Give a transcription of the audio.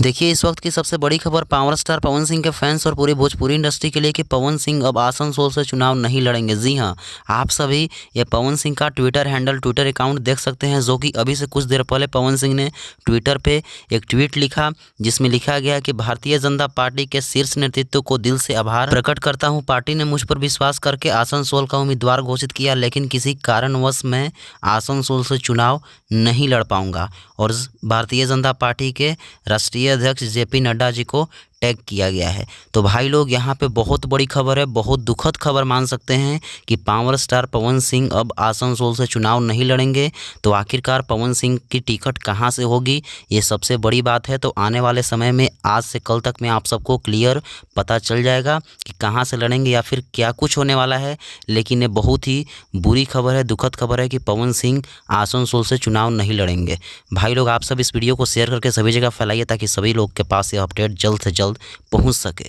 देखिए इस वक्त की सबसे बड़ी खबर पावर स्टार पवन सिंह के फैंस और पूरी भोजपुरी इंडस्ट्री के लिए कि पवन सिंह अब आसनसोल से चुनाव नहीं लड़ेंगे। जी हां, आप सभी ये पवन सिंह का ट्विटर हैंडल, ट्विटर अकाउंट देख सकते हैं, जो कि अभी से कुछ देर पहले पवन सिंह ने ट्विटर पे एक ट्वीट लिखा, जिसमें लिखा गया कि भारतीय जनता पार्टी के शीर्ष नेतृत्व को दिल से आभार प्रकट करता हूँ। पार्टी ने मुझ पर विश्वास करके आसनसोल का उम्मीदवार घोषित किया, लेकिन किसी कारणवश मैं आसनसोल से चुनाव नहीं लड़ पाऊंगा। और भारतीय जनता पार्टी के राष्ट्रीय अध्यक्ष जेपी नड्डा जी को टैग किया गया है। तो भाई लोग, यहाँ पे बहुत बड़ी खबर है, बहुत दुखद खबर मान सकते हैं कि पावर स्टार पवन सिंह अब आसनसोल से चुनाव नहीं लड़ेंगे। तो आखिरकार पवन सिंह की टिकट कहाँ से होगी, ये सबसे बड़ी बात है। तो आने वाले समय में आज से कल तक में आप सबको क्लियर पता चल जाएगा कि कहाँ से लड़ेंगे या फिर क्या कुछ होने वाला है। लेकिन ये बहुत ही बुरी खबर है, दुखद खबर है कि पवन सिंह आसनसोल से चुनाव नहीं लड़ेंगे। भाई लोग, आप सब इस वीडियो को शेयर करके सभी जगह फैलाइए ताकि सभी लोग के पास ये अपडेट जल्द से जल्द पहुंच सके।